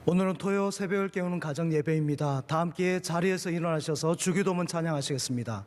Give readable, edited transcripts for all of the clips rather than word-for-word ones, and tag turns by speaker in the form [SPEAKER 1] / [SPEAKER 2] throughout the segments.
[SPEAKER 1] 오늘은 토요 새벽을 깨우는 가정 예배입니다. 다 함께 자리에서 일어나셔서 주기도문 찬양하시겠습니다.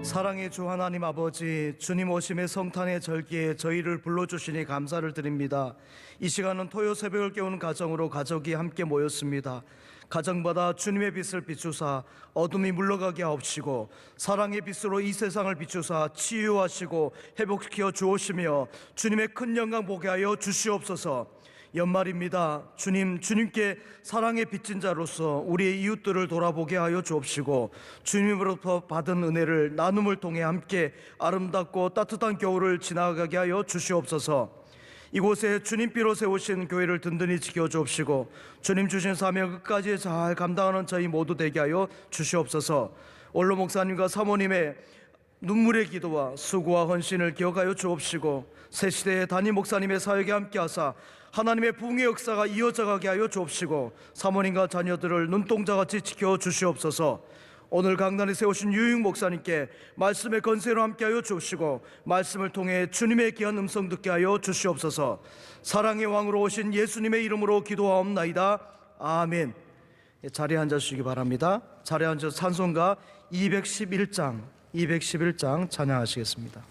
[SPEAKER 1] 사랑의 주 하나님 아버지, 주님 오심의 성탄의 절기에 저희를 불러주시니 감사를 드립니다. 이 시간은 토요 새벽을 깨우는 가정으로 가족이 함께 모였습니다. 가정마다 주님의 빛을 비추사 어둠이 물러가게 하옵시고, 사랑의 빛으로 이 세상을 비추사 치유하시고 회복시켜 주옵시며 주님의 큰 영광 보게 하여 주시옵소서. 연말입니다. 주님께 사랑의 빚진 자로서 우리의 이웃들을 돌아보게 하여 주옵시고, 주님으로부터 받은 은혜를 나눔을 통해 함께 아름답고 따뜻한 겨울을 지나가게 하여 주시옵소서. 이곳에 주님께로 세우신 교회를 든든히 지켜 주옵시고, 주님 주신 사명 끝까지 잘 감당하는 저희 모두 되게 하여 주시옵소서. 원로 목사님과 사모님의 눈물의 기도와 수고와 헌신을 기억하여 주옵시고, 새 시대의 담임 목사님의 사역에 함께하사 하나님의 부흥의 역사가 이어져가게 하여 주옵시고, 사모님과 자녀들을 눈동자같이 지켜 주시옵소서. 오늘 강단에 세우신 유익 목사님께 말씀의 건세로 함께하여 주옵시고, 말씀을 통해 주님의 귀한 음성 듣게 하여 주시옵소서. 사랑의 왕으로 오신 예수님의 이름으로 기도하옵나이다. 아멘. 자리에 앉아주시기 바랍니다. 자리에 앉아 찬송가 211장 찬양하시겠습니다.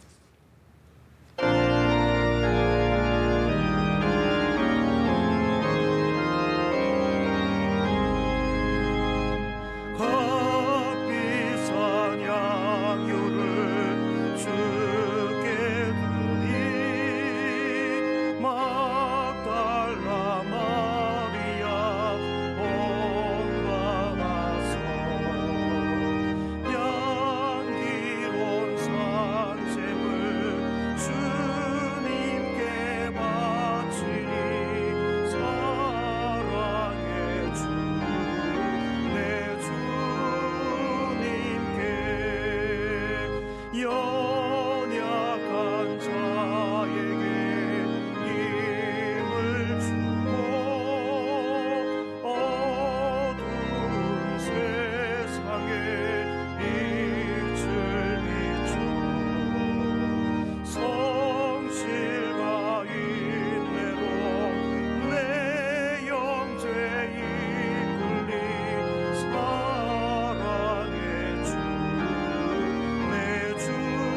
[SPEAKER 2] 사랑의 주, 내 주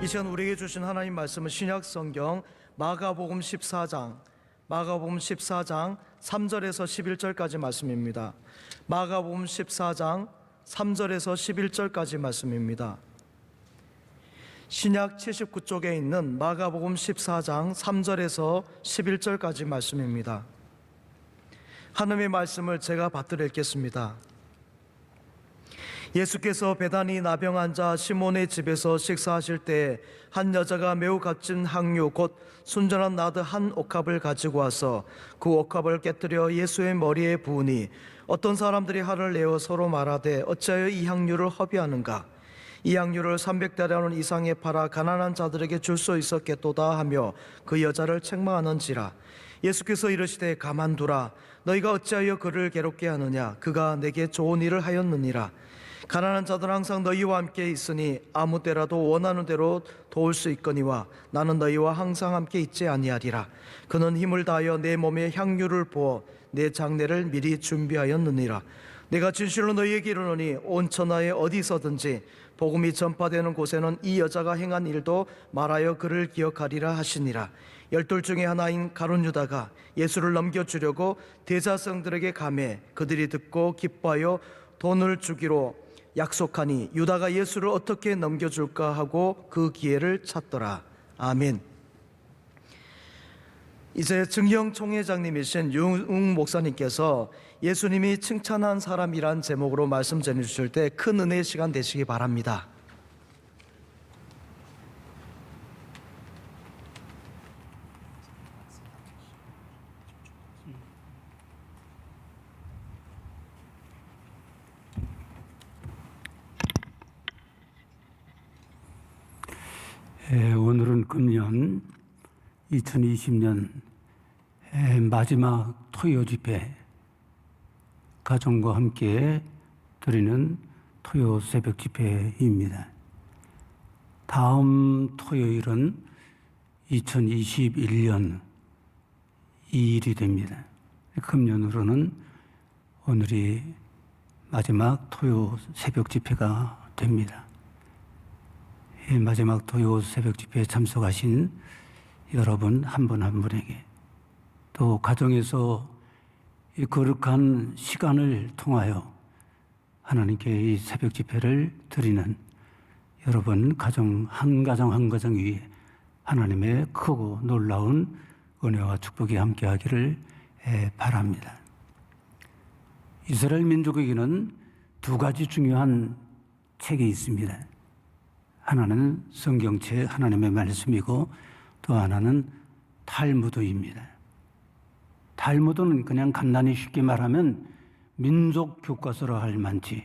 [SPEAKER 1] 이 시간 우리에게 주신 하나님 말씀은 신약 성경 마가복음 14장 3절에서 11절까지 말씀입니다. 마가복음 14장 3절에서 11절까지 말씀입니다. 신약 79쪽에 있는 마가복음 14장 3절에서 11절까지 말씀입니다. 하나님의 말씀을 제가 받들어 읽겠습니다. 예수께서 베다니 나병 환자 시몬의 집에서 식사하실 때 한 여자가 매우 값진 향유 곧 순전한 나드 한 옥합을 가지고 와서 그 옥합을 깨뜨려 예수의 머리에 부으니 어떤 사람들이 화를 내어 서로 말하되 어찌하여 이 향유를 허비하는가? 이 향유를 300데나리온 이상에 팔아 가난한 자들에게 줄 수 있었겠도다 하며 그 여자를 책망하는지라. 예수께서 이르시되 가만두라. 너희가 어찌하여 그를 괴롭게 하느냐? 그가 내게 좋은 일을 하였느니라. 가난한 자들은 항상 너희와 함께 있으니 아무 때라도 원하는 대로 도울 수 있거니와 나는 너희와 항상 함께 있지 아니하리라. 그는 힘을 다하여 내 몸에 향유를 부어 내 장례를 미리 준비하였느니라. 내가 진실로 너희에게 이르노니 온 천하에 어디서든지 복음이 전파되는 곳에는 이 여자가 행한 일도 말하여 그를 기억하리라 하시니라. 12 중에 하나인 가룟 유다가 예수를 넘겨주려고 대자성들에게 가매 그들이 듣고 기뻐하여 돈을 주기로 약속하니 유다가 예수를 어떻게 넘겨줄까 하고 그 기회를 찾더라. 아멘. 이제 증영 총회장님이신 유웅 목사님께서 예수님이 칭찬한 사람이란 제목으로 말씀 전해주실 때 큰 은혜의 시간 되시기 바랍니다.
[SPEAKER 2] 오늘은 금년 2020년 마지막 토요 집회 가정과 함께 드리는 토요 새벽 집회입니다. 다음 토요일은 2021년 2일이 됩니다. 금년으로는 오늘이 마지막 토요 새벽 집회가 됩니다. 마지막 토요 새벽 집회에 참석하신 여러분 한 분 한 분에게 또 가정에서 이 거룩한 시간을 통하여 하나님께 이 새벽 집회를 드리는 여러분 가정 한 가정 위에 하나님의 크고 놀라운 은혜와 축복이 함께하기를 바랍니다. 이스라엘 민족에게는 두 가지 중요한 책이 있습니다. 하나는 성경책 하나님의 말씀이고 또 하나는 탈무드입니다. 탈무드는 그냥 간단히 쉽게 말하면 민족 교과서로 할 만치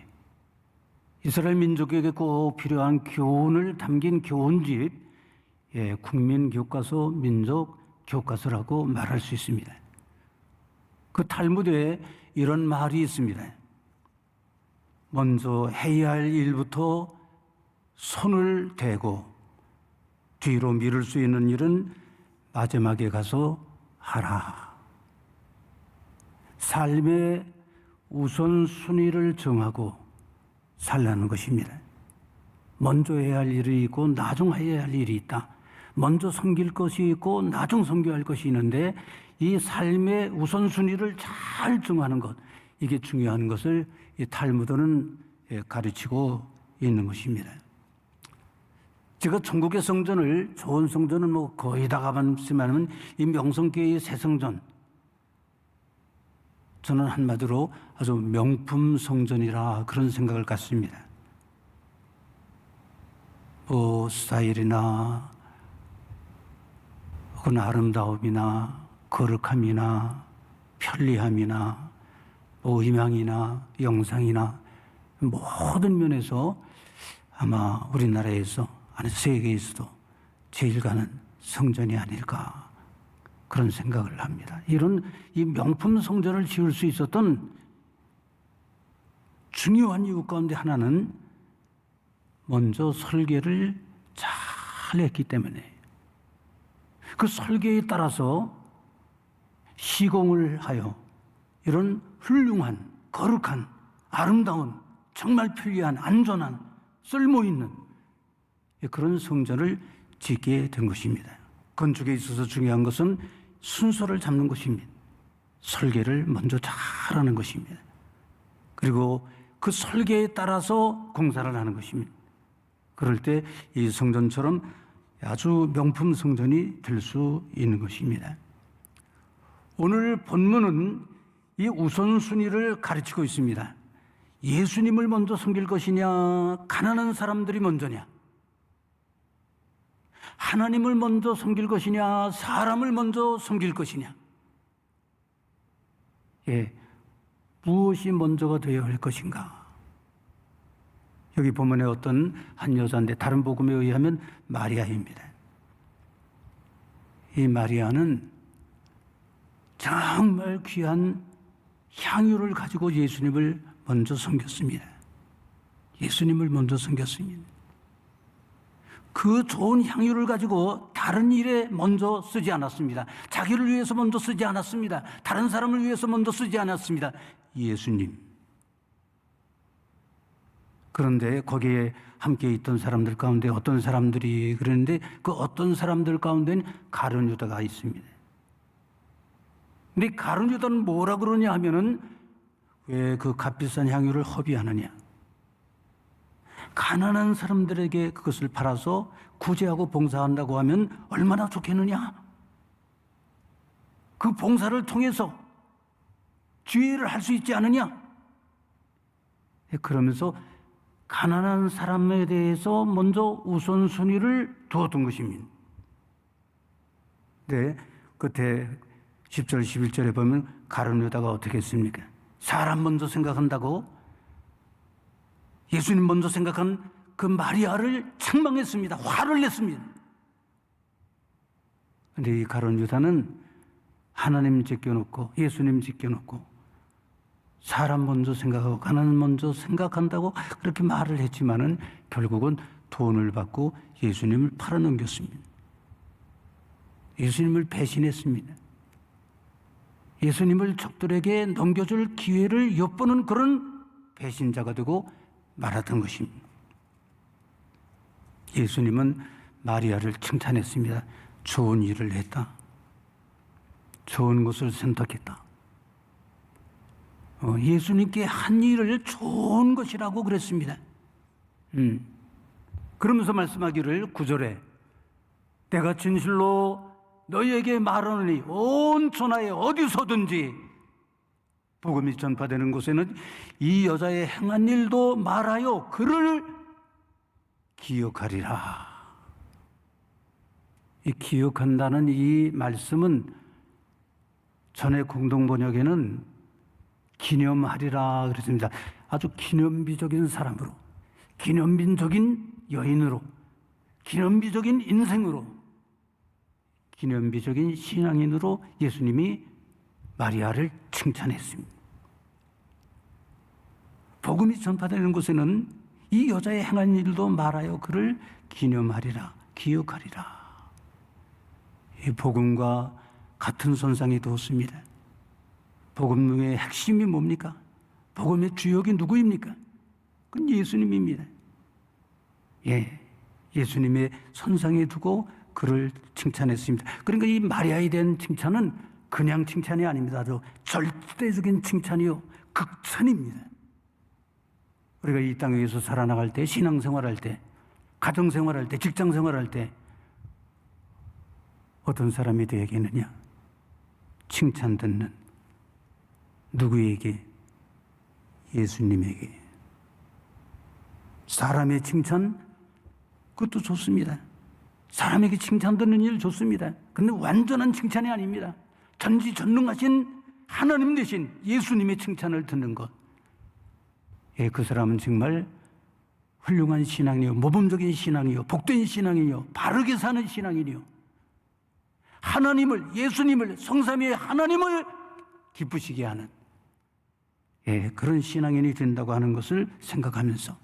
[SPEAKER 2] 이스라엘 민족에게 꼭 필요한 교훈을 담긴 교훈집, 국민 교과서, 민족 교과서라고 말할 수 있습니다. 그 탈무드에 이런 말이 있습니다. 먼저 해야 할 일부터 손을 대고 뒤로 미룰 수 있는 일은 마지막에 가서 하라. 삶의 우선순위를 정하고 살라는 것입니다. 먼저 해야 할 일이 있고 나중 해야 할 일이 있다. 먼저 섬길 것이 있고 나중 섬겨야 할 것이 있는데 이 삶의 우선순위를 잘 정하는 것, 이게 중요한 것을 이 탈무드는 가르치고 있는 것입니다. 제가 천국의 성전을, 좋은 성전은 뭐 거의 다 가봤지만 이 명성교회의 새 성전, 저는 한마디로 아주 명품 성전이라 그런 생각을 갖습니다. 뭐 스타일이나 혹은 아름다움이나 거룩함이나 편리함이나 뭐 음향이나 영상이나 모든 면에서 아마 우리나라에서 아니 세계에서도 제일 가는 성전이 아닐까 그런 생각을 합니다. 이런 이 명품 성전을 지을 수 있었던 중요한 이유 가운데 하나는 먼저 설계를 잘 했기 때문에 그 설계에 따라서 시공을 하여 이런 훌륭한, 거룩한, 아름다운, 정말 편리한, 안전한, 쓸모있는 그런 성전을 짓게 된 것입니다. 건축에 있어서 중요한 것은 순서를 잡는 것입니다. 설계를 먼저 잘하는 것입니다. 그리고 그 설계에 따라서 공사를 하는 것입니다. 그럴 때 이 성전처럼 아주 명품 성전이 될 수 있는 것입니다. 오늘 본문은 이 우선순위를 가르치고 있습니다. 예수님을 먼저 섬길 것이냐, 가난한 사람들이 먼저냐, 하나님을 먼저 섬길 것이냐, 사람을 먼저 섬길 것이냐, 무엇이 먼저가 되어야 할 것인가. 여기 본문에 어떤 한 여자인데 다른 복음에 의하면 마리아입니다. 이 마리아는 정말 귀한 향유를 가지고 예수님을 먼저 섬겼습니다. 예수님을 먼저 섬겼습니다. 그 좋은 향유를 가지고 다른 일에 먼저 쓰지 않았습니다. 자기를 위해서 먼저 쓰지 않았습니다. 다른 사람을 위해서 먼저 쓰지 않았습니다. 예수님. 그런데 거기에 함께 있던 사람들 가운데 어떤 사람들이 그랬는데 그 어떤 사람들 가운데는 가룟 유다가 있습니다. 근데 가룟 유다는 뭐라 그러냐 하면은 왜 그 값비싼 향유를 허비하느냐. 가난한 사람들에게 그것을 팔아서 구제하고 봉사한다고 하면 얼마나 좋겠느냐. 그 봉사를 통해서 지혜를 할 수 있지 않느냐. 그러면서 가난한 사람에 대해서 먼저 우선순위를 두었던 것입니다. 네, 끝에 10절, 11절에 보면 가룟 유다가 어떻게 했습니까? 사람 먼저 생각한다고 예수님 먼저 생각한 그 마리아를 책망했습니다. 화를 냈습니다. 그런데 이 가룟 유다는 하나님 제껴놓고 예수님 제껴놓고 사람 먼저 생각하고 가난 먼저 생각한다고 그렇게 말을 했지만은 결국은 돈을 받고 예수님을 팔아넘겼습니다. 예수님을 배신했습니다. 예수님을 적들에게 넘겨줄 기회를 엿보는 그런 배신자가 되고 말았던 것입니다. 예수님은 마리아를 칭찬했습니다. 좋은 일을 했다. 좋은 것을 선택했다. 예수님께 한 일을 좋은 것이라고 그랬습니다. 그러면서 말씀하기를 9절에 내가 진실로 너희에게 말하노니 온 천하에 어디서든지 복음이 전파되는 곳에는 이 여자의 행한 일도 말하여 그를 기억하리라. 이 기억한다는 이 말씀은 전에 공동번역에는 기념하리라 그랬습니다. 아주 기념비적인 사람으로, 기념비적인 여인으로, 기념비적인 인생으로, 기념비적인 신앙인으로 예수님이 마리아를 칭찬했습니다. 복음이 전파되는 곳에는 이 여자의 행한 일도 말하여 그를 기념하리라, 기억하리라. 이 복음과 같은 선상에 두었습니다. 복음의 핵심이 뭡니까? 복음의 주역이 누구입니까? 그건 예수님입니다. 예수님의 선상에 두고 그를 칭찬했습니다. 그러니까 이 마리아에 대한 칭찬은 그냥 칭찬이 아닙니다. 아주 절대적인 칭찬이요, 극찬입니다. 우리가 이 땅에서 살아나갈 때, 신앙생활할 때, 가정생활할 때, 직장생활할 때 어떤 사람이 되겠느냐? 칭찬 듣는 누구에게? 예수님에게. 사람의 칭찬, 그것도 좋습니다. 사람에게 칭찬 듣는 일 좋습니다. 그런데 완전한 칭찬이 아닙니다. 전지전능하신 하나님 대신 예수님의 칭찬을 듣는 것. 그 사람은 정말 훌륭한 신앙이요, 모범적인 신앙이요, 복된 신앙이요, 바르게 사는 신앙이요. 하나님을, 예수님을, 성삼위의 하나님을 기쁘시게 하는 그런 신앙인이 된다고 하는 것을 생각하면서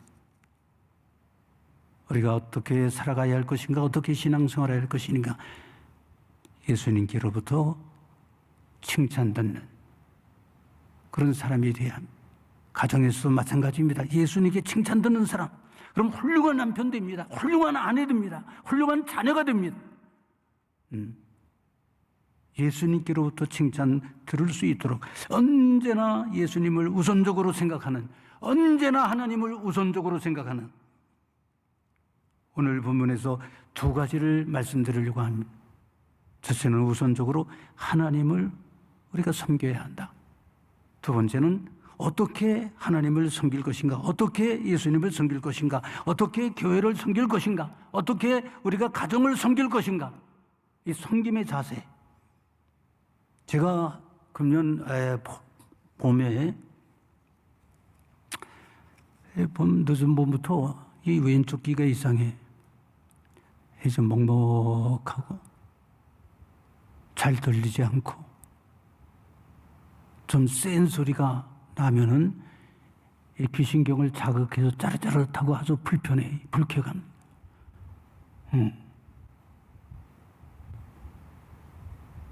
[SPEAKER 2] 우리가 어떻게 살아가야 할 것인가, 어떻게 신앙생활해야 할 것인가, 예수님께로부터 칭찬 듣는 그런 사람이 돼야 합니다. 가정에서도 마찬가지입니다. 예수님께 칭찬 듣는 사람, 그럼 훌륭한 남편 됩니다. 훌륭한 아내 됩니다. 훌륭한 자녀가 됩니다. 예수님께로부터 칭찬 들을 수 있도록 언제나 예수님을 우선적으로 생각하는, 언제나 하나님을 우선적으로 생각하는, 오늘 본문에서 두 가지를 말씀드리려고 합니다. 첫째는 우선적으로 하나님을 우리가 섬겨야 한다. 두 번째는 어떻게 하나님을 섬길 것인가, 어떻게 예수님을 섬길 것인가, 어떻게 교회를 섬길 것인가, 어떻게 우리가 가정을 섬길 것인가. 이 섬김의 자세. 제가 금년 봄에 늦은 봄부터 이 왼쪽 귀가 이상해. 좀 먹먹하고 잘 들리지 않고 좀 센 소리가 나면은 이 귀신경을 자극해서 짜릿짜릿하고 아주 불편해, 불쾌감.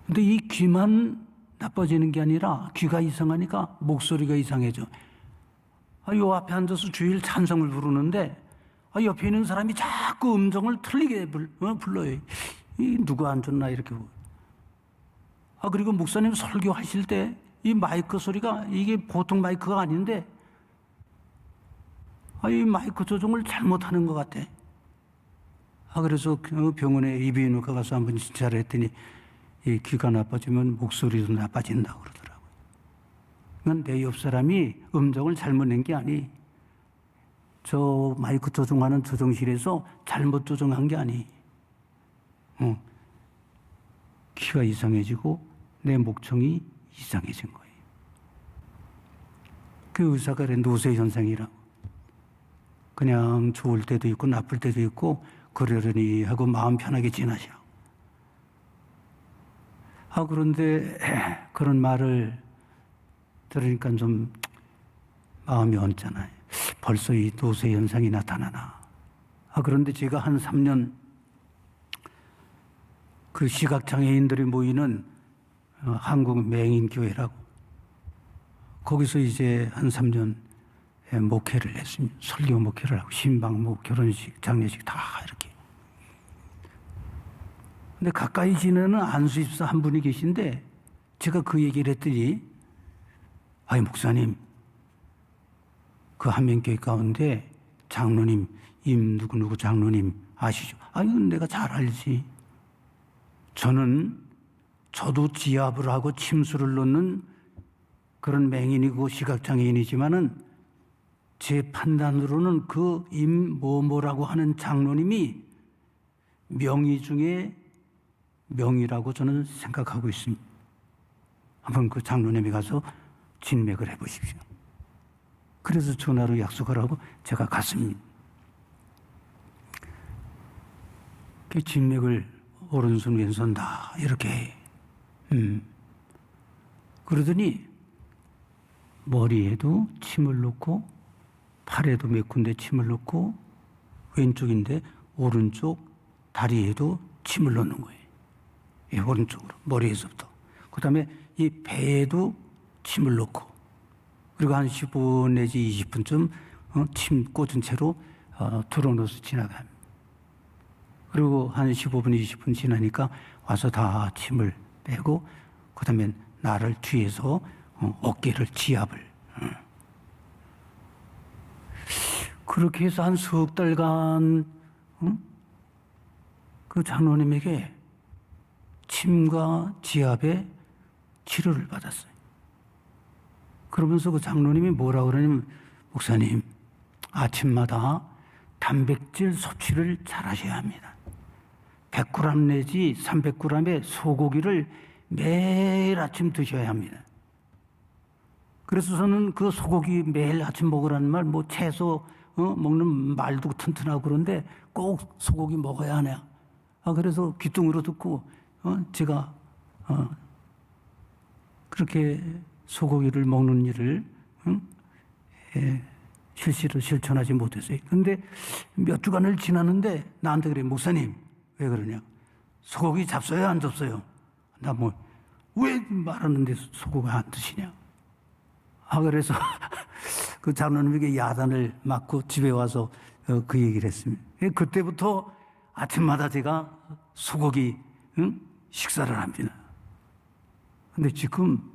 [SPEAKER 2] 근데 이 귀만 나빠지는 게 아니라 귀가 이상하니까 목소리가 이상해져. 요 앞에 앉아서 주일 찬송을 부르는데 옆에 있는 사람이 자꾸 음정을 틀리게 불러요. 이 누가 앉았나 이렇게. 그리고 목사님 설교하실 때 이 마이크 소리가 이게 보통 마이크가 아닌데 이 마이크 조정을 잘못하는 것 같아. 그래서 병원에 이비인후과 가서 한번 진찰을 했더니 이 귀가 나빠지면 목소리도 나빠진다고 그러더라고요. 그러니까 내 옆 사람이 음정을 잘못 낸 게 아니. 저 마이크 조정하는 조정실에서 잘못 조정한 게 아니. 귀가 이상해지고 내 목청이 이상해진 거예요. 그 의사가 그래, 노쇠 현상이라고. 그냥 좋을 때도 있고 나쁠 때도 있고 그러려니 하고 마음 편하게 지나셔. 그런데 그런 말을 들으니까 좀 마음이 언짢아요. 벌써 이 노쇠 현상이 나타나나. 그런데 제가 한 3년 그 시각장애인들이 모이는 한국 맹인교회라고 거기서 이제 한 3년 목회를 했습니다. 설교 목회를 하고 신방목, 결혼식, 장례식 다 이렇게. 근데 가까이 지내는 안수집사 한 분이 계신데 제가 그 얘기를 했더니 목사님 그 한명교회 가운데 장로님 임 누구누구 장로님 아시죠? 이건 내가 잘 알지. 저도 지압을 하고 침수를 놓는 그런 맹인이고 시각장애인이지만은 제 판단으로는 그 임뭐뭐라고 하는 장로님이 명의 중에 명의라고 저는 생각하고 있습니다. 한번 그 장로님이 가서 진맥을 해보십시오. 그래서 전화로 약속하라고 제가 갔습니다. 그 진맥을 오른손 왼손 다 이렇게 해. 그러더니 머리에도 침을 넣고 팔에도 몇 군데 침을 넣고 왼쪽인데 오른쪽 다리에도 침을 넣는 거예요. 이 오른쪽으로 머리에서부터. 그 다음에 이 배에도 침을 넣고 그리고 한 15분 내지 20분쯤 침 꽂은 채로 들어놓아서 지나갑니다. 그리고 한 15분, 20분 지나니까 와서 다 침을 빼고 그 다음에 나를 뒤에서 어깨를 지압을. 그렇게 해서 한 석 달간 그 장로님에게 침과 지압에 치료를 받았어요. 그러면서 그 장로님이 뭐라고 그러냐면 목사님 아침마다 단백질 섭취를 잘 하셔야 합니다. 100g 내지 300g의 소고기를 매일 아침 드셔야 합니다. 그래서 저는 그 소고기 매일 아침 먹으라는 말, 채소 먹는 말도 튼튼하고 그런데 꼭 소고기 먹어야 하냐. 그래서 귀뚱으로 듣고 제가 그렇게 소고기를 먹는 일을 실시로 실천하지 못했어요. 근데 몇 주간을 지났는데 나한테 그래. 목사님 왜 그러냐. 소고기 잡숴요 안 잡숴요? 나 왜 말하는데 소고기 안 드시냐. 그래서 그 장로님에게 야단을 맞고 집에 와서 그 얘기를 했습니다. 그때부터 아침마다 제가 소고기 식사를 합니다. 근데 지금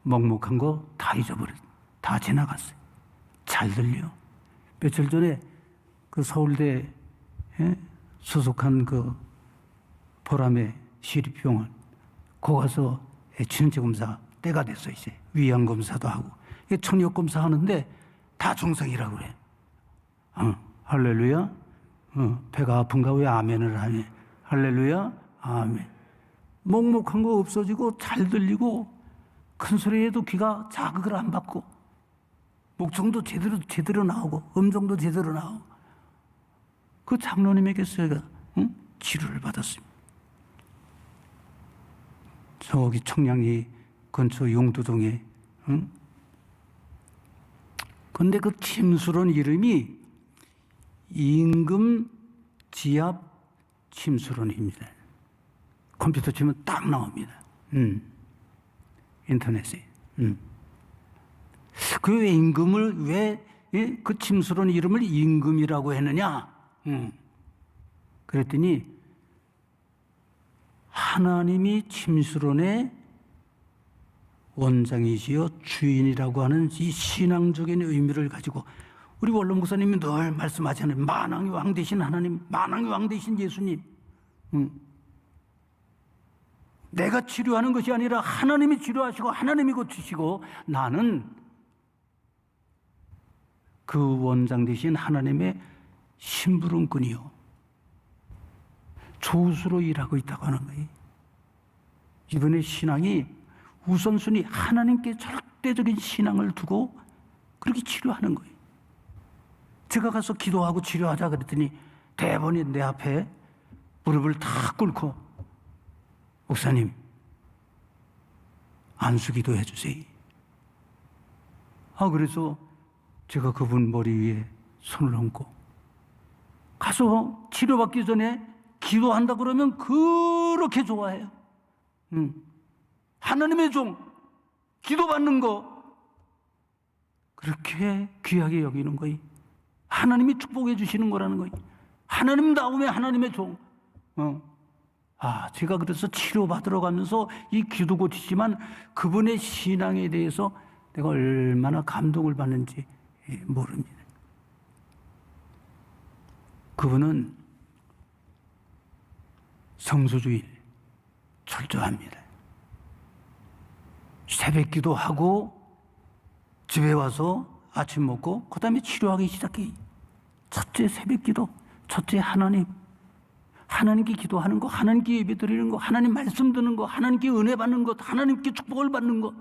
[SPEAKER 2] 먹먹한 거 다 잊어버렸어요. 다 지나갔어요. 잘 들려. 며칠 전에 그 서울대 소속한 그 보람의 시립병원 거 가서 진체 검사 때가 됐어. 이제 위양 검사도 하고 청력 검사 하는데 다 정상이라고 그래. 할렐루야. 배가 아픈가 왜 아멘을 하네. 할렐루야. 아멘. 먹먹한 거 없어지고 잘 들리고 큰 소리에도 귀가 자극을 안 받고 목청도 제대로 나오고 음정도 제대로 나오고 그 장로님에게서 제가 치료를 받았습니다. 저기 청량리 근처 용두동에 근데 그 침수론 이름이 임금 지압 침수론입니다. 컴퓨터 치면 딱 나옵니다. 인터넷에. 그 왜 임금을 왜 그 침수론 이름을 임금이라고 했느냐? 그랬더니 하나님이 침수론의 원장이시여 주인이라고 하는 이 신앙적인 의미를 가지고 우리 원로 목사님이 늘 말씀하시는 만왕의 왕 되신 하나님, 만왕의 왕 되신 예수님. 내가 치료하는 것이 아니라 하나님이 치료하시고 하나님이 고치시고 나는 그 원장 되신 하나님의 심부름꾼이요. 조수로 일하고 있다고 하는 거예요. 이번에 신앙이 우선순위 하나님께 절대적인 신앙을 두고 그렇게 치료하는 거예요. 제가 가서 기도하고 치료하자 그랬더니 대번이 내 앞에 무릎을 탁 꿇고 목사님 안수기도 해주세요. 그래서 제가 그분 머리 위에 손을 얹고 가서 치료받기 전에 기도한다 그러면 그렇게 좋아해요. 하나님의 종 기도받는 거 그렇게 귀하게 여기는 거예요. 하나님이 축복해 주시는 거라는 거예요. 하나님 다음에 하나님의 종. 제가 그래서 치료받으러 가면서 이 귀도 고치지만 그분의 신앙에 대해서 내가 얼마나 감동을 받는지 모릅니다. 그분은 성수주일 철저합니다. 새벽 기도하고 집에 와서 아침 먹고 그 다음에 치료하기 시작해. 첫째 새벽 기도, 첫째 하나님께 기도하는 거, 하나님께 예배 드리는 거, 하나님 말씀 듣는 거, 하나님께 은혜 받는 것, 하나님께 축복을 받는 것.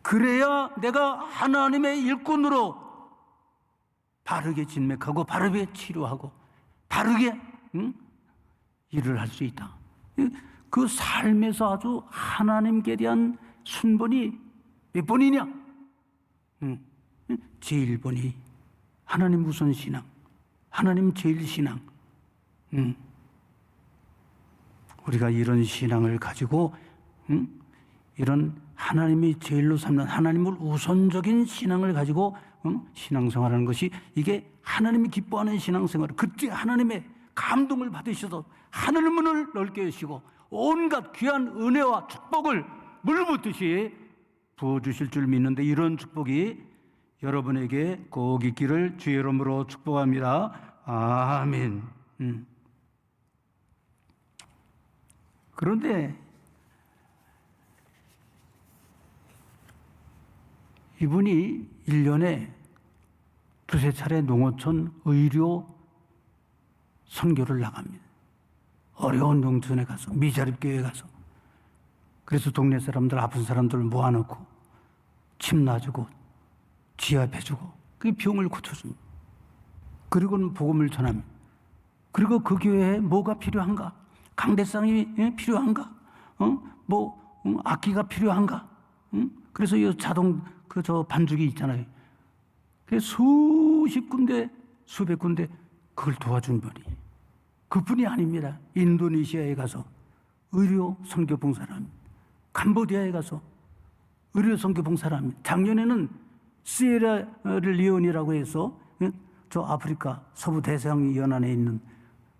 [SPEAKER 2] 그래야 내가 하나님의 일꾼으로 바르게 진맥하고 바르게 치료하고 바르게 일을 할 수 있다. 그 삶에서 아주 하나님께 대한 순번이 몇 번이냐? 제1번이 하나님 우선 신앙, 하나님 제일 신앙. 우리가 이런 신앙을 가지고 이런 하나님이 제일로 삼는 하나님을 우선적인 신앙을 가지고 신앙생활하는 것이 이게 하나님이 기뻐하는 신앙생활. 그때 하나님의 감동을 받으셔서 하늘 문을 넓게 여시고 온갖 귀한 은혜와 축복을 물붓듯이 부어주실 줄 믿는데 이런 축복이 여러분에게 꼭 있기를 주의 이름으로 축복합니다. 아멘. 그런데 이분이 1년에 두세 차례 농어촌 의료 선교를 나갑니다. 어려운 농촌에 가서, 미자립교회에 가서. 그래서 동네 사람들, 아픈 사람들 모아놓고 침 놔주고 지압해주고 그 병을 고쳐줍니다. 그리고는 복음을 전합니다. 그리고 그 교회에 뭐가 필요한가? 강대상이 필요한가? 악기가 필요한가? 그래서 이 자동 저 반죽이 있잖아요. 그래서 수십 군데, 수백 군데 그걸 도와준 분이 그뿐이 아닙니다. 인도네시아에 가서 의료 선교 봉사를 합니다. 캄보디아에 가서 의료 선교 봉사를 합니다. 작년에는 시에라리온이라고 해서 저 아프리카 서부 대서양 연안에 있는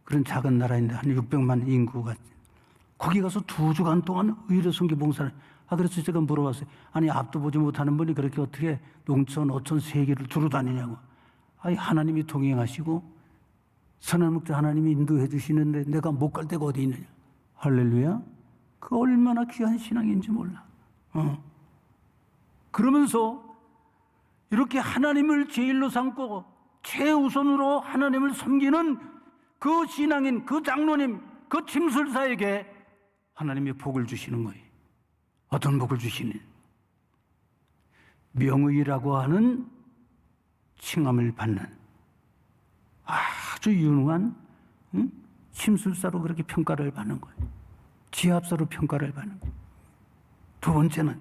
[SPEAKER 2] 그런 작은 나라인데 한 600만 인구가 거기 가서 2주간 동안 의료 선교 봉사를 그래서 제가 물어봤어요. 아니 앞도 보지 못하는 분이 그렇게 어떻게 농촌, 어촌, 세계를 두루 다니냐고. 아니 하나님이 동행하시고 선한 목자 하나님이 인도해 주시는데 내가 못 갈 데가 어디 있느냐. 할렐루야. 그 얼마나 귀한 신앙인지 몰라. 그러면서 이렇게 하나님을 제일로 삼고 최우선으로 하나님을 섬기는 그 신앙인, 그 장로님, 그 침술사에게 하나님이 복을 주시는 거예요. 어떤 복을 주시니? 명의라고 하는 칭함을 받는 아주 유능한 침술사로 그렇게 평가를 받는 거예요. 지합사로 평가를 받는 거예요. 두 번째는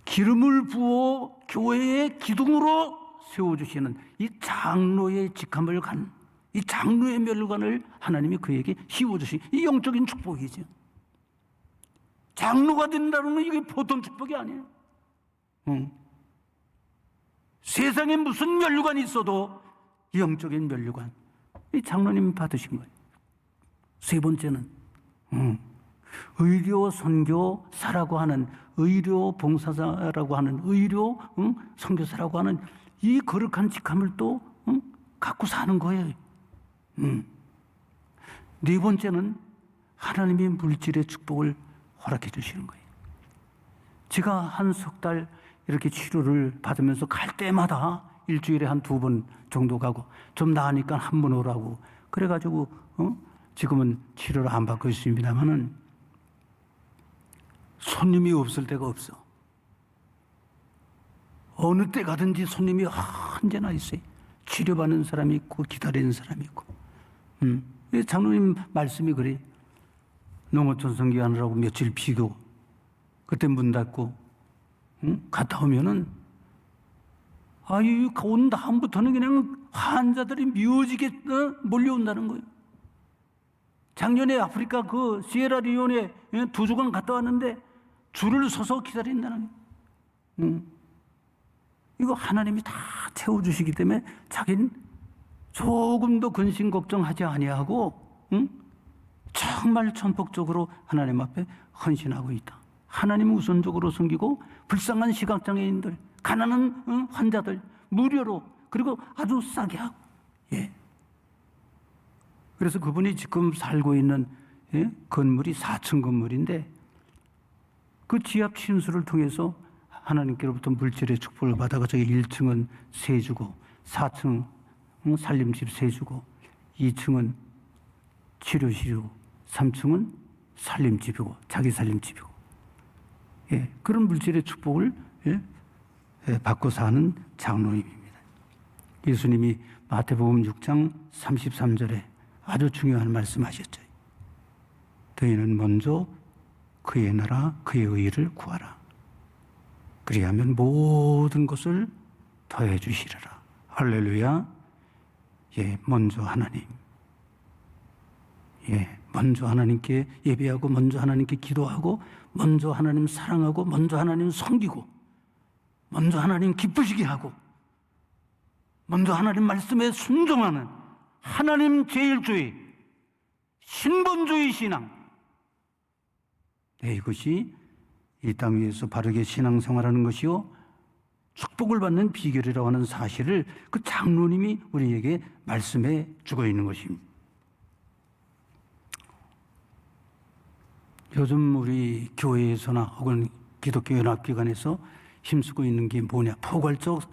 [SPEAKER 2] 기름을 부어 교회의 기둥으로 세워주시는 이 장로의 직함을 갖는 이 장로의 멸관을 하나님이 그에게 씌워주신 이 영적인 축복이죠. 장로가 된다는 건 이게 보통 축복이 아니에요. 세상에 무슨 면류관이 있어도 영적인 면류관 이 장로님이 받으신 거예요. 세 번째는 의료 선교사라고 하는 의료 봉사자라고 하는 의료 선교사라고 하는 이 거룩한 직함을 또 갖고 사는 거예요. 네 번째는 하나님이 물질의 축복을 허락해 주시는 거예요. 제가 한 석 달 이렇게 치료를 받으면서 갈 때마다 일주일에 한 2번 정도 가고 좀 나으니까 한 번 오라고 그래가지고 지금은 치료를 안 받고 있습니다만은 손님이 없을 때가 없어. 어느 때 가든지 손님이 언제나 있어요. 치료받는 사람이 있고 기다리는 사람이 있고. 장로님 말씀이 그래. 농어촌 선교하느라고 며칠 비고 그때 문 닫고 갔다 오면은 온 다음부터는 그냥 환자들이 미워지게 몰려온다는 거예요. 작년에 아프리카 그 시에라리온에 2주간 갔다 왔는데 줄을 서서 기다린다는 거예요. 이거 하나님이 다 채워주시기 때문에 자기는 조금도 근심 걱정하지 아니하고 정말 전폭적으로 하나님 앞에 헌신하고 있다. 하나님 우선적으로 섬기고 불쌍한 시각장애인들, 가난한 환자들 무료로 그리고 아주 싸게 하고. 예. 그래서 그분이 지금 살고 있는 건물이 4층 건물인데 그 지압 침수를 통해서 하나님께로부터 물질의 축복을 받아가 저기 1층은 세주고 4층 살림집 세주고 2층은 치료실이고 3층은 살림집이고 자기 살림집이고 예, 그런 물질의 축복을 받고 사는 장로님입니다. 예수님이 마태복음 6장 33절에 아주 중요한 말씀하셨죠. 너희는 먼저 그의 나라 그의 의를 구하라. 그리하면 모든 것을 더해 주시리라. 할렐루야. 예, 먼저 하나님. 예, 먼저 하나님께 예배하고 먼저 하나님께 기도하고 먼저 하나님 사랑하고 먼저 하나님 섬기고 먼저 하나님 기쁘시게 하고 먼저 하나님 말씀에 순종하는 하나님 제일주의 신본주의 신앙. 네, 이것이 이 땅 위에서 바르게 신앙생활하는 것이요 축복을 받는 비결이라고 하는 사실을 그 장로님이 우리에게 말씀해 주고 있는 것입니다. 요즘 우리 교회에서나 혹은 기독교 연합기관에서 힘쓰고 있는 게 뭐냐? 포괄적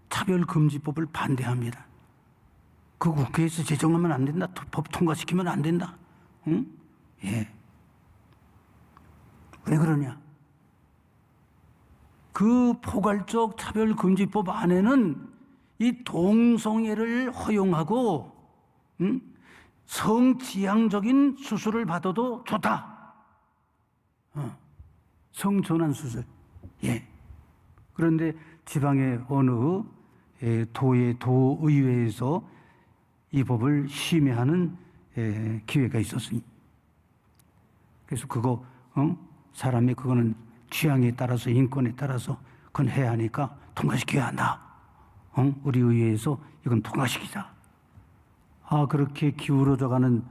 [SPEAKER 2] 차별금지법을 반대합니다. 그 국회에서 제정하면 안 된다. 법 통과시키면 안 된다. 예. 왜 그러냐? 그 포괄적 차별금지법 안에는 이 동성애를 허용하고 성지향적인 수술을 받아도 좋다. 성전환 수술. 예. 그런데 지방의 어느 도의회에서 이 법을 심의하는 기회가 있었습니다. 그래서 그거 사람이 그거는 취향에 따라서 인권에 따라서 그건 해야 하니까 통과시켜야 한다. 우리 의회에서 이건 통과시키자. 그렇게 기울어져가는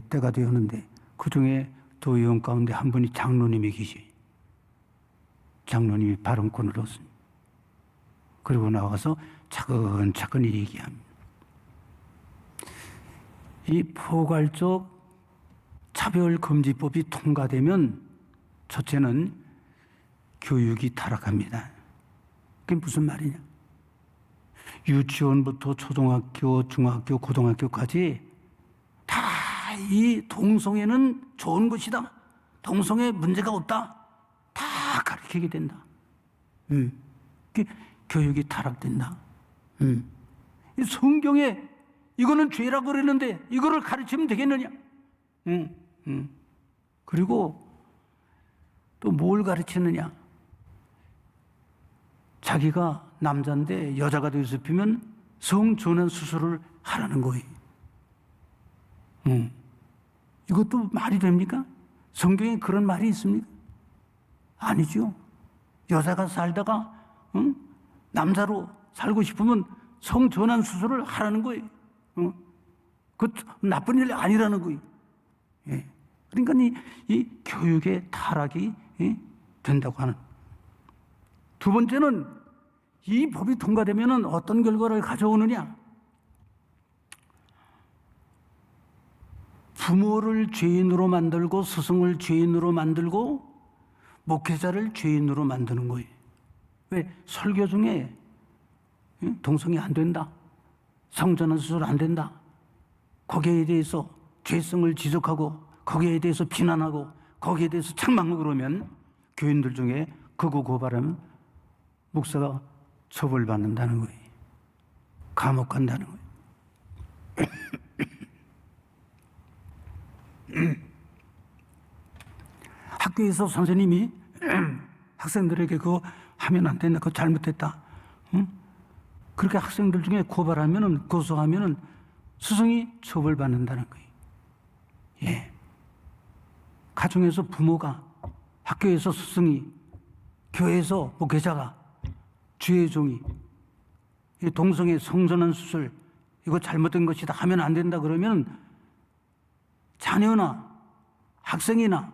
[SPEAKER 2] 때가 되었는데 그중에 도의원 가운데 한 분이 장로님이 계시. 장로님이 발언권을 얻습니다. 그리고 나와서 차근차근 얘기합니다. 이 포괄적 차별금지법이 통과되면 첫째는 교육이 타락합니다. 그게 무슨 말이냐? 유치원부터 초등학교, 중학교, 고등학교까지 다 이 동성애는 좋은 것이다. 동성애 문제가 없다. 다 가르치게 된다. 교육이 타락된다. 이 성경에 이거는 죄라고 그랬는데 이거를 가르치면 되겠느냐? 그리고 또 뭘 가르치느냐? 자기가 남자인데 여자가 되고 싶으면 성전환 수술을 하라는 거예요. 이것도 말이 됩니까? 성경에 그런 말이 있습니까? 아니죠. 여자가 살다가 남자로 살고 싶으면 성전환 수술을 하라는 거예요. 그 나쁜 일 아니라는 거예요. 예. 그러니까 이 교육의 타락이 된다고 하는. 두 번째는 이 법이 통과되면 어떤 결과를 가져오느냐? 부모를 죄인으로 만들고 스승을 죄인으로 만들고 목회자를 죄인으로 만드는 거예요. 왜? 설교 중에 동성애 안 된다. 성전환 수술 안 된다. 거기에 대해서 죄성을 지적하고 거기에 대해서 비난하고 거기에 대해서 책망하고 그러면 교인들 중에 그거 고발하면 목사가 처벌받는다는 거예요. 감옥 간다는 거예요. 학교에서 선생님이 학생들에게 그거 하면 안 된다. 그거 잘못했다. 그렇게 학생들 중에 고발하면은, 고소하면은 스승이 처벌받는다는 거예요. 예. 가정에서 부모가, 학교에서 스승이, 교회에서 목회자가, 주의 종이, 이 동성애 성전환 수술, 이거 잘못된 것이다 하면 안 된다 그러면 자녀나 학생이나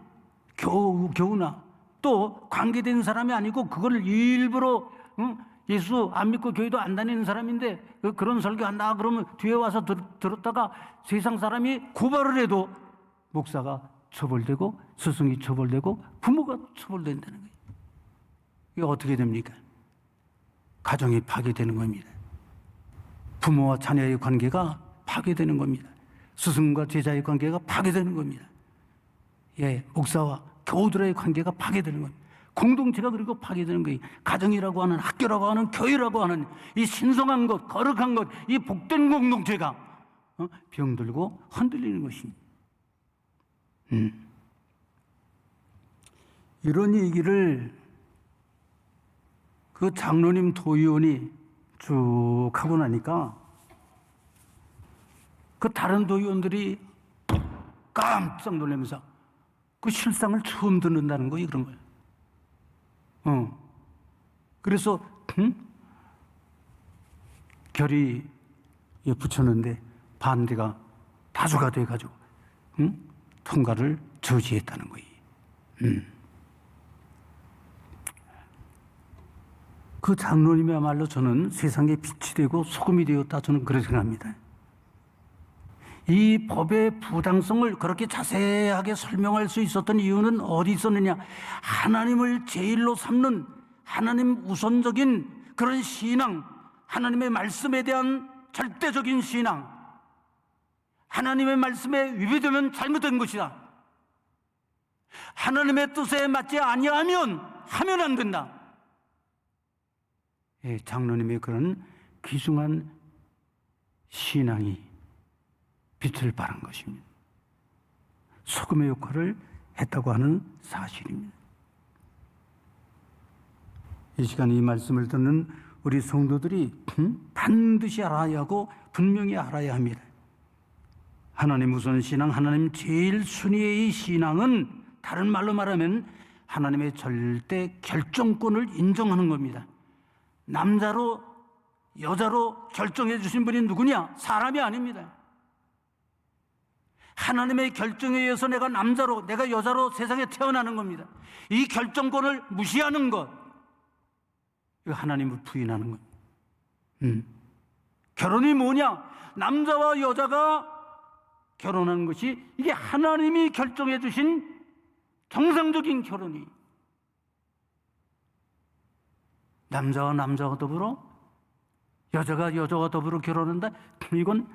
[SPEAKER 2] 교우나 또 관계된 사람이 아니고 그걸 일부러 예수 안 믿고 교회도 안 다니는 사람인데 그런 설교한다 그러면 뒤에 와서 들었다가 세상 사람이 고발을 해도 목사가 처벌되고 스승이 처벌되고 부모가 처벌된다는 거예요. 이게 어떻게 됩니까? 가정이 파괴되는 겁니다. 부모와 자녀의 관계가 파괴되는 겁니다. 스승과 제자의 관계가 파괴되는 겁니다. 예, 목사와 교우들의 관계가 파괴되는 겁니다. 공동체가 그리고 파괴되는 거예요. 가정이라고 하는, 학교라고 하는, 교회라고 하는 이 신성한 것, 거룩한 것, 이 복된 공동체가 병들고 흔들리는 것입니다. 이런 얘기를 그 장로님 도의원이 쭉 하고 나니까 그 다른 도의원들이 깜짝 놀라면서 그 실상을 처음 듣는다는 거예요, 그런 걸. 그래서 결의에 붙였는데 반대가 다수가 돼가지고 통과를 저지했다는 거예요. 그 장로님이야말로 저는 세상에 빛이 되고 소금이 되었다, 저는 그렇게 생각합니다. 이 법의 부당성을 그렇게 자세하게 설명할 수 있었던 이유는 어디 있었느냐? 하나님을 제일로 삼는 하나님 우선적인 그런 신앙, 하나님의 말씀에 대한 절대적인 신앙, 하나님의 말씀에 위배되면 잘못된 것이다. 하나님의 뜻에 맞지 아니하면 하면 안 된다. 예, 장로님의 그런 귀중한 신앙이 빛을 발한 것입니다. 소금의 역할을 했다고 하는 사실입니다. 이 시간에 이 말씀을 듣는 우리 성도들이 반드시 알아야 하고 분명히 알아야 합니다. 하나님 우선 신앙, 하나님 제일 순위의 신앙은 다른 말로 말하면 하나님의 절대 결정권을 인정하는 겁니다. 남자로 여자로 결정해 주신 분이 누구냐? 사람이 아닙니다. 하나님의 결정에 의해서 내가 남자로 내가 여자로 세상에 태어나는 겁니다. 이 결정권을 무시하는 것, 이거 하나님을 부인하는 겁니다. 결혼이 뭐냐? 남자와 여자가 결혼하는 것이 이게 하나님이 결정해 주신 정상적인 결혼이, 남자와 남자가 더불어 여자가 여자와 더불어 결혼한다? 이건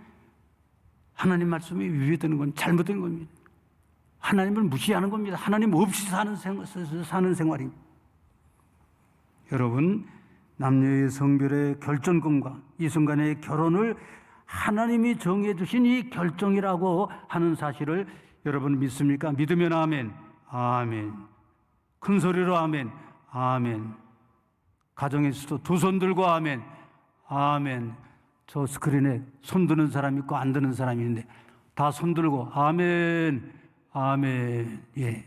[SPEAKER 2] 하나님 말씀이 위배되는 건 잘못된 겁니다. 하나님을 무시하는 겁니다. 하나님 없이 사는 생활입니다. 여러분, 남녀의 성별의 결정권과 이 순간의 결혼을 하나님이 정해 주신 이 결정이라고 하는 사실을 여러분 믿습니까? 믿으면 아멘. 아멘. 큰 소리로 아멘. 아멘. 가정에서도 두 손 들고 아멘. 아멘. 저 스크린에 손 드는 사람 있고 안 드는 사람이 있는데 다 손 들고 아멘. 아멘. 예.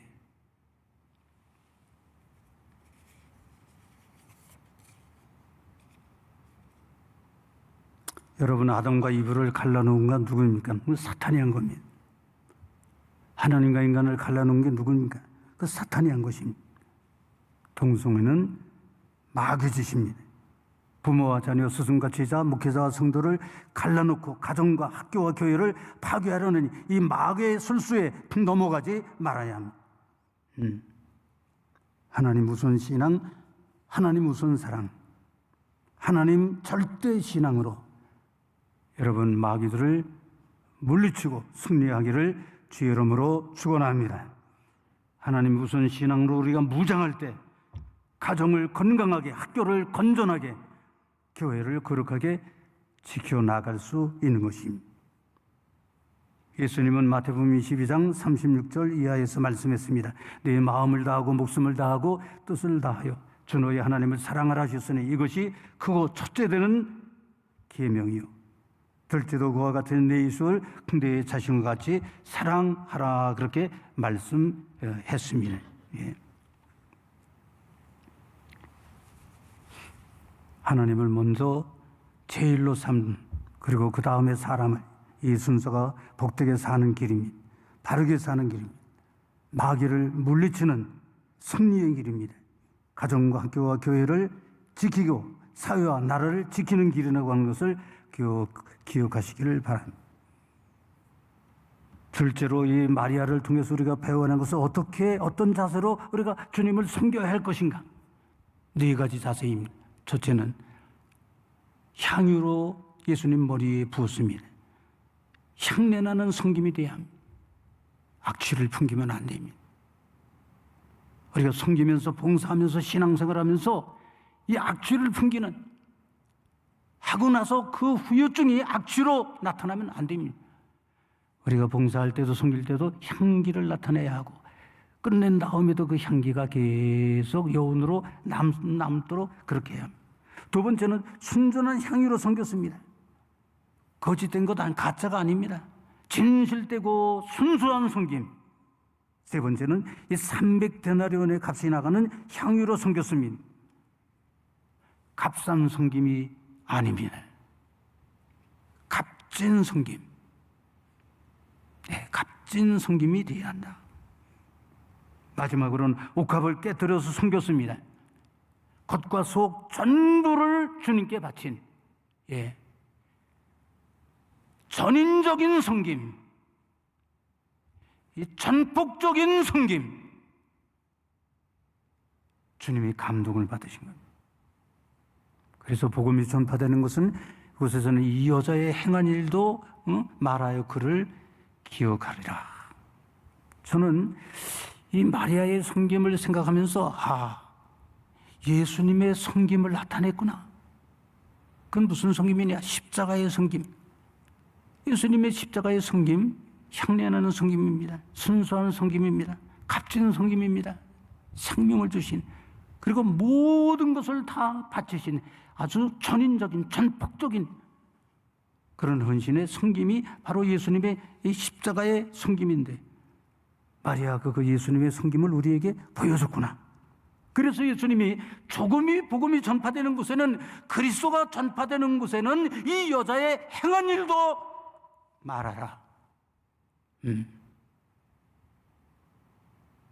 [SPEAKER 2] 여러분, 아담과 이브를 갈라놓은 건 누구입니까? 사탄이 한 겁니다. 하나님과 인간을 갈라놓은 게 누구입니까? 그 사탄이 한 것입니다. 동성애는 마귀 짓입니다. 부모와 자녀, 스승과 제자, 목회자와 성도를 갈라놓고 가정과 학교와 교회를 파괴하려는 이 마귀의 술수에 넘어가지 말아야 합니다. 하나님 우선 신앙, 하나님 우선 사랑, 하나님 절대 신앙으로 여러분 마귀들을 물리치고 승리하기를 주의 이름으로 축원합니다. 하나님 우선 신앙으로 우리가 무장할 때 가정을 건강하게, 학교를 건전하게, 교회를 거룩하게 지켜나갈 수 있는 것입니다. 예수님은 마태복음 22장 36절 이하에서 말씀했습니다. 내 마음을 다하고 목숨을 다하고 뜻을 다하여 주 너의 하나님을 사랑하라 하셨으니 이것이 크고 첫째 되는 계명이요 둘째도 그와 같은 내 이웃을 내 자신과 같이 사랑하라, 그렇게 말씀했습니다. 예. 하나님을 먼저 제일로 삼는, 그리고 그 다음에 사람을, 이 순서가 복되게 사는 길입니다. 바르게 사는 길입니다. 마귀를 물리치는 승리의 길입니다. 가정과 학교와 교회를 지키고 사회와 나라를 지키는 길이라고 하는 것을 기억하시기를 바랍니다. 둘째로 이 마리아를 통해서 우리가 배워낸 것은 어떤 자세로 우리가 주님을 섬겨야 할 것인가? 네 가지 자세입니다. 첫째는 향유로 예수님 머리에 부었습니다. 향내나는 섬김이 돼야 합니다. 악취를 풍기면 안 됩니다. 우리가 섬기면서 봉사하면서 신앙생활하면서 이 악취를 풍기는, 하고 나서 그 후유증이 악취로 나타나면 안 됩니다. 우리가 봉사할 때도 섬길 때도 향기를 나타내야 하고, 끝낸 다음에도 그 향기가 계속 여운으로 남도록 그렇게 해야 합니다. 두 번째는 순전한 향유로 섬겼습니다. 거짓된 것 가짜가 아닙니다. 진실되고 순수한 섬김. 세 번째는 이 300데나리온의 값이 나가는 향유로 섬겼습니다. 값싼 섬김이 아닙니다. 값진 섬김. 네, 값진 섬김이 되어야 한다. 마지막으로는 옥합을 깨뜨려서 섬겼습니다. 겉과 속 전부를 주님께 바친, 예, 전인적인 섬김, 이 전폭적인 섬김, 주님이 감동을 받으신 겁니다. 그래서 복음이 전파되는 것은 그곳에서는 이 여자의 행한 일도 말하여 그를 기억하리라. 저는 이 마리아의 섬김을 생각하면서 예수님의 섬김을 나타냈구나. 그건 무슨 섬김이냐? 십자가의 섬김. 예수님의 십자가의 섬김, 향내나는 섬김입니다. 순수한 섬김입니다. 값진 섬김입니다. 생명을 주신, 그리고 모든 것을 다 바치신 아주 전인적인, 전폭적인 그런 헌신의 섬김이 바로 예수님의 이 십자가의 섬김인데, 마리아가 그 예수님의 섬김을 우리에게 보여줬구나. 그래서 예수님이 조금이 복음이 전파되는 곳에는, 그리스도가 전파되는 곳에는 이 여자의 행한 일도 말하라.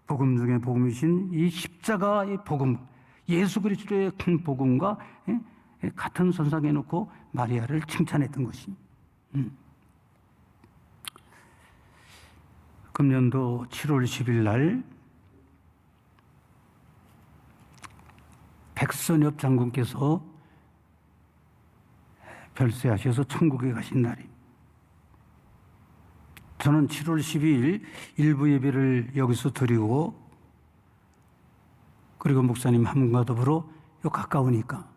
[SPEAKER 2] 복음 중에 복음이신 이 십자가의 복음, 예수 그리스도의 큰 복음과 같은 선상에 놓고 마리아를 칭찬했던 것입니다. 금년도 7월 10일 날 백선엽 장군께서 별세하셔서 천국에 가신 날입니다. 저는 7월 12일 일부 예배를 여기서 드리고, 그리고 목사님 한 분과 더불어 요 가까우니까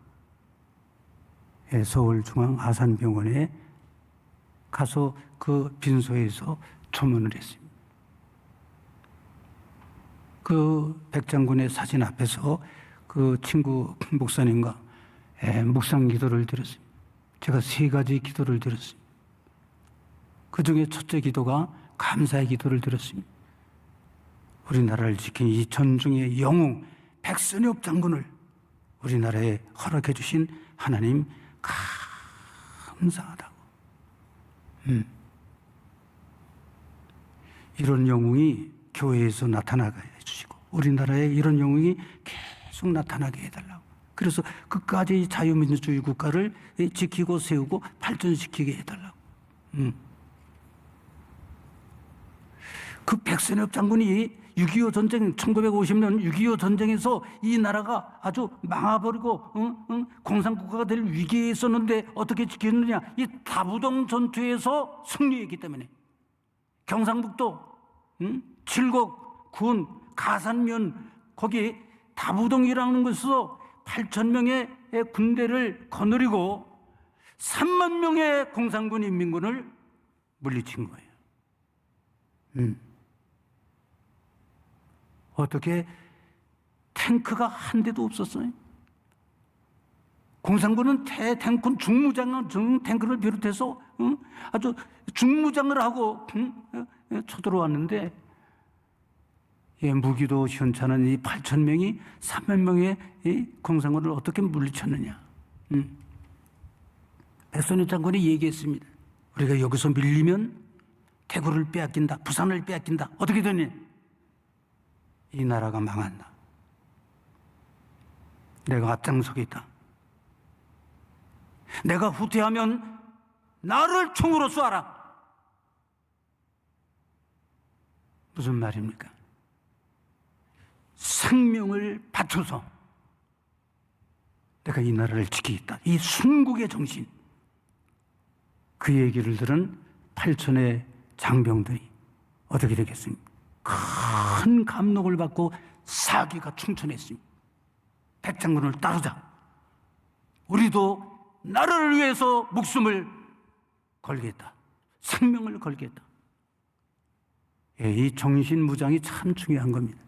[SPEAKER 2] 서울중앙 아산병원에 가서 그 빈소에서 초문을 했습니다. 그 백장군의 사진 앞에서 그 친구 목사님과 묵상 기도를 드렸습니다. 제가 3가지 기도를 드렸습니다. 그 중에 첫째 기도가 감사의 기도를 드렸습니다. 우리나라를 지킨 이 전중의 영웅 백선엽 장군을 우리나라에 허락해 주신 하나님 감사하다고. 이런 영웅이 교회에서 나타나게 해주시고, 우리나라에 이런 영웅이 계속 나타나게 해달라고. 그래서 끝까지 자유민주주의 국가를 지키고 세우고 발전시키게 해달라고. 그 백선엽 장군이 6.25 전쟁, 1950년 6.25 전쟁에서 이 나라가 아주 망해버리고 공산국가가 될 위기에 있었는데 어떻게 지켰느냐? 이 다부동 전투에서 승리했기 때문에. 경상북도 칠곡, 군, 가산면, 거기 다부동이라는 곳에서 8,000명의 군대를 거느리고 3만 명의 공산군 인민군을 물리친 거예요. 어떻게 탱크가 한 대도 없었어요? 공산군은 대탱군 중무장 탱크를 비롯해서 아주 중무장을 하고 쳐들어왔는데, 무기도 시원찮은 이 8,000명이 3만 명의 이 공산군을 어떻게 물리쳤느냐? 백선엽 장군이 얘기했습니다. 우리가 여기서 밀리면 대구를 빼앗긴다, 부산을 빼앗긴다. 어떻게 되니? 이 나라가 망한다. 내가 앞장서겠다. 내가 후퇴하면 나를 총으로 쏘아라. 무슨 말입니까? 생명을 바쳐서 내가 이 나라를 지키겠다. 이 순국의 정신. 그 얘기를 들은 8,000의 장병들이 어떻게 되겠습니까? 큰 감동을 받고 사기가 충천했습니다. 백장군을 따르자. 우리도 나라를 위해서 목숨을 걸겠다. 생명을 걸겠다. 이 정신무장이 참 중요한 겁니다.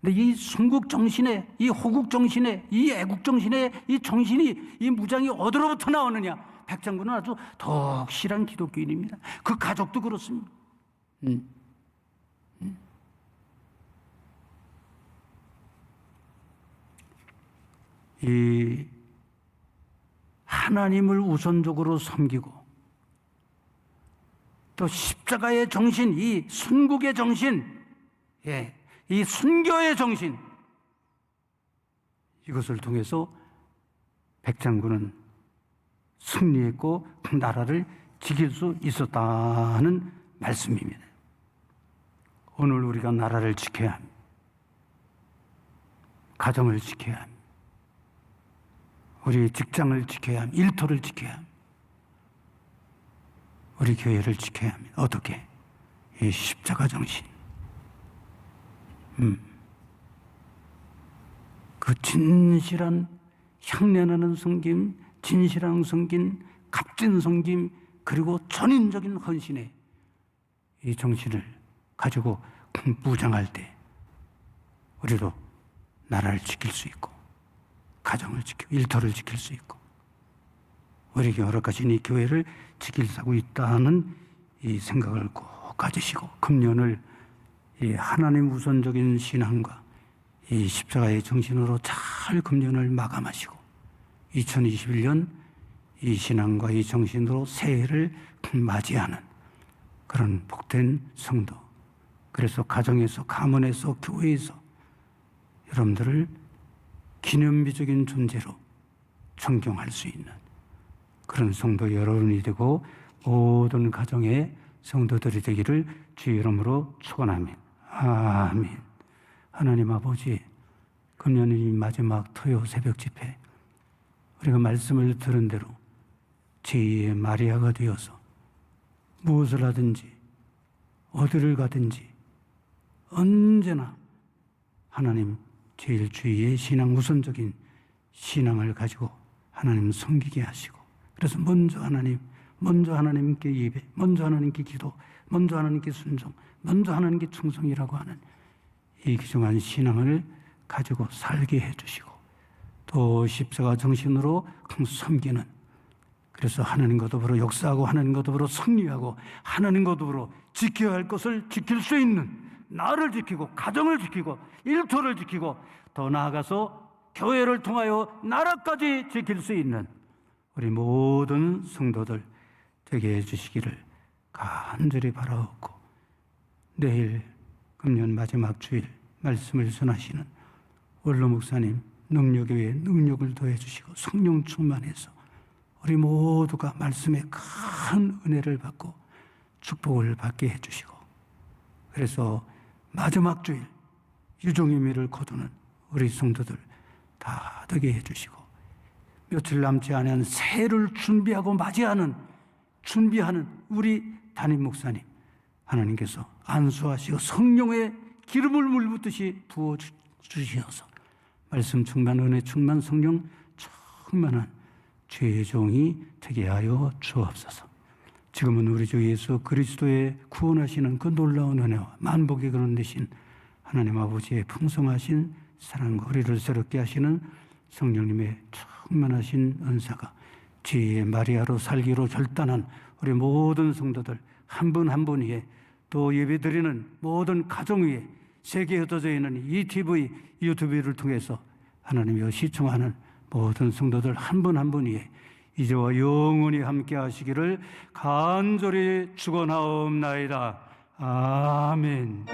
[SPEAKER 2] 근데 이 순국 정신에, 이 호국 정신에, 이 애국 정신에, 이 정신이, 이 무장이 어디로부터 나오느냐? 백장군은 아주 덕실한 기독교인입니다. 그 가족도 그렇습니다. 이 하나님을 우선적으로 섬기고, 또 십자가의 정신, 이 순국의 정신, 이 순교의 정신, 이것을 통해서 백장군은 승리했고 그 나라를 지킬 수 있었다는 말씀입니다. 오늘 우리가 나라를 지켜야 합니다. 가정을 지켜야 합니다. 우리 직장을 지켜야 합니다. 일터를 지켜야 합니다. 우리 교회를 지켜야 합니다. 어떻게? 이 십자가 정신. 그 진실한 향연하는 섬김, 진실한 섬김, 값진 섬김, 그리고 전인적인 헌신의 이 정신을 가지고 무장할 때 우리도 나라를 지킬 수 있고, 가정을 지키고, 일터를 지킬 수 있고, 우리에게 허락하신 이 교회를 지킬 수 있다는 이 생각을 꼭 가지시고 금년을 이 하나님 우선적인 신앙과 이 십자가의 정신으로 잘 금년을 마감하시고 2021년 이 신앙과 이 정신으로 새해를 맞이하는 그런 복된 성도, 그래서 가정에서, 가문에서, 교회에서 여러분들을 기념비적인 존재로 존경할 수 있는 그런 성도 여러분이 되고 모든 가정의 성도들이 되기를 주의 이름으로 축원합니다. 아멘. 하나님 아버지, 금년 이 마지막 토요 새벽 집회, 우리가 말씀을 들은 대로 제2의 마리아가 되어서 무엇을 하든지 어디를 가든지 언제나 하나님 제일 주위의 신앙, 우선적인 신앙을 가지고 하나님 섬기게 하시고, 그래서 먼저 하나님께 예배, 먼저 하나님께 기도, 먼저 하나님께 순종, 먼저 하나님께 충성이라고 하는 이 귀중한 신앙을 가지고 살게 해주시고, 또 십자가 정신으로 섬기는, 그래서 하나님과 더불어 역사하고 하나님과 더불어 승리하고 하나님과 더불어 지켜야 할 것을 지킬 수 있는, 나를 지키고 가정을 지키고 일터를 지키고 더 나아가서 교회를 통하여 나라까지 지킬 수 있는 우리 모든 성도들 되게 해주시기를 간절히 바라옵고, 내일 금년 마지막 주일 말씀을 전하시는 원로 목사님 능력 위에 능력을 더해 주시고 성령 충만해서 우리 모두가 말씀에 큰 은혜를 받고 축복을 받게 해주시고, 그래서 마지막 주일 유종의 미를 거두는 우리 성도들 다 되게 해주시고, 며칠 남지 않은 새해를 준비하는 우리 담임 목사님 하나님께서 안수하시고 성령의 기름을 물붓듯이 부어주셔서 말씀 충만, 은혜 충만, 성령 충만한 주의 종이 되게 하여 주옵소서. 지금은 우리 주 예수 그리스도의 구원하시는 그 놀라운 은혜와 만복의 그런 대신 하나님 아버지의 풍성하신 사랑과 우리를 새롭게 하시는 성령님의 충만하신 은사가 지혜의 마리아로 살기로 결단한 우리 모든 성도들 한 분 한 분 위에, 또 예배드리는 모든 가정 위에, 세계에 흩어져 있는 이 TV, 유튜브를 통해서 하나님이여 시청하는 모든 성도들 한 분 한 분 위에 이제와 영원히 함께 하시기를 간절히 축원하옵나이다. 아멘.